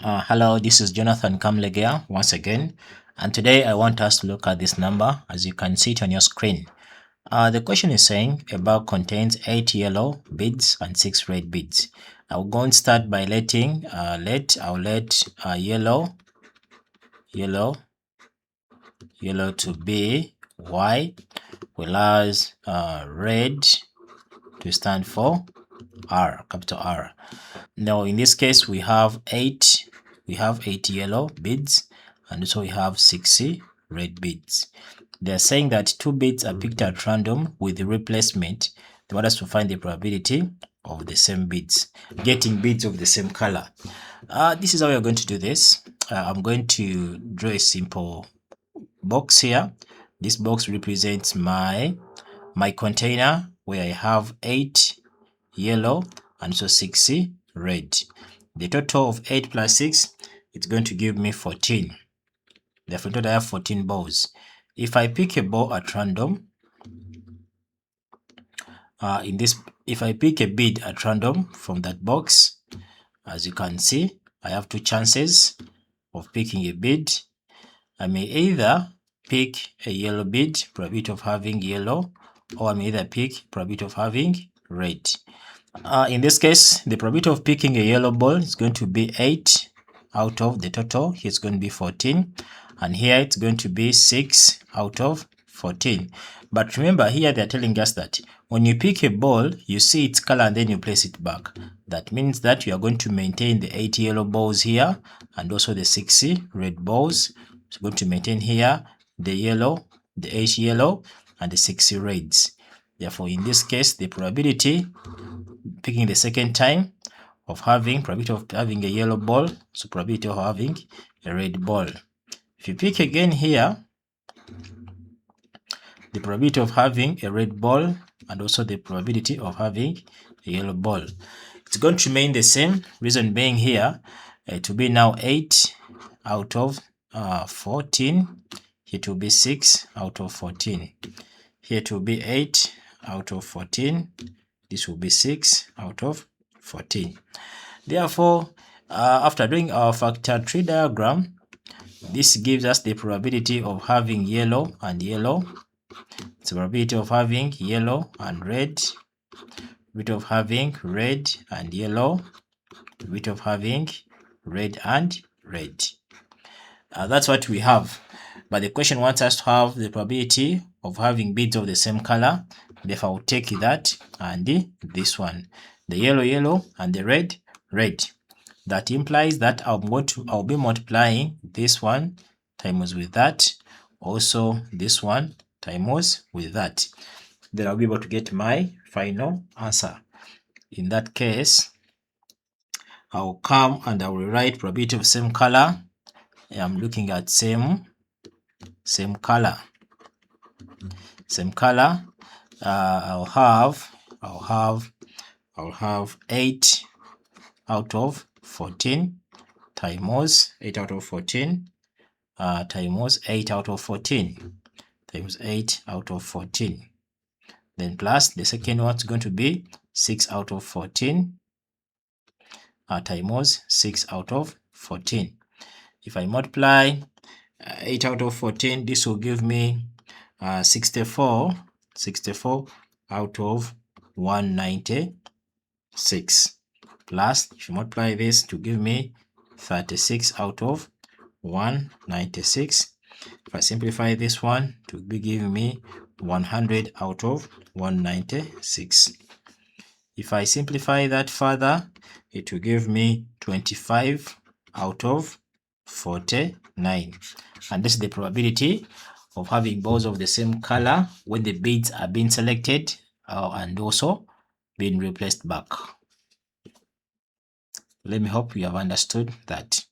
Hello, this is Jonathan Kamlegea once again, and today I want us to look at this number as you can see it on your screen. The question is saying a bag contains 8 yellow beads and 6 red beads. I'll go and start by letting yellow to be Y, whereas red to stand for R, capital R. Now in this case we have 8 yellow beads and also we have 6 red beads. They're saying that 2 beads are picked at random with the replacement. They want us to find the probability of the same beads, getting beads of the same color. This is how we're going to do this. I'm going to draw a simple box here. This box represents my container where I have 8 yellow and so 6 red. The total of 8 plus 6, it's going to give me 14. Therefore, in total I have 14 balls. If I pick a ball at random, if I pick a bead at random from that box, as you can see, I have 2 chances of picking a bead. I may either pick a yellow bead, probability of having yellow, or I may either pick probability of having red. In this case, the probability of picking a yellow ball is going to be 8 out of the total. Here it's going to be 14, and here it's going to be 6 out of 14. But remember, here they're telling us that when you pick a ball, you see its color and then you place it back. That means that you are going to maintain the 8 yellow balls here and also the 6 red balls. So you're going to maintain here the yellow, the 8 yellow, and the 6 reds. Therefore, in this case, the probability picking the second time of having probability of having a yellow ball, so probability of having a red ball. If you pick again here, the probability of having a red ball and also the probability of having a yellow ball, it's going to remain the same. Reason being here, it will be now 8 out of 14. Here it will be 6 out of 14. Here it will be 8 out of 14. This will be 6 out of 14. Therefore, after doing our factor tree diagram, this gives us the probability of having yellow and yellow. It's the probability of having yellow and red, probability of having red and yellow, probability of having red and red. That's what we have. But the question wants us to have the probability of having beads of the same color. Therefore, I'll take that and this one, the yellow and the red. That implies that I'll be multiplying this one times with that, also this one times with that. Then I'll be able to get my final answer. In that case, I'll come and I will write probability of same color. I'm looking at same color. I'll have 8 out of 14 times 8 out of 14 times 8 out of 14 times 8 out of 14. Then plus the second one is going to be 6 out of 14 times 6 out of 14. If I multiply 8 out of 14, this will give me 64 out of 196. Plus, if you multiply this to give me 36 out of 196. If I simplify this one to be giving me 100 out of 196. If I simplify that further, it will give me 25 out of 49. And this is the probability of having balls of the same color when the beads are being selected and also being replaced back. Let me hope you have understood that.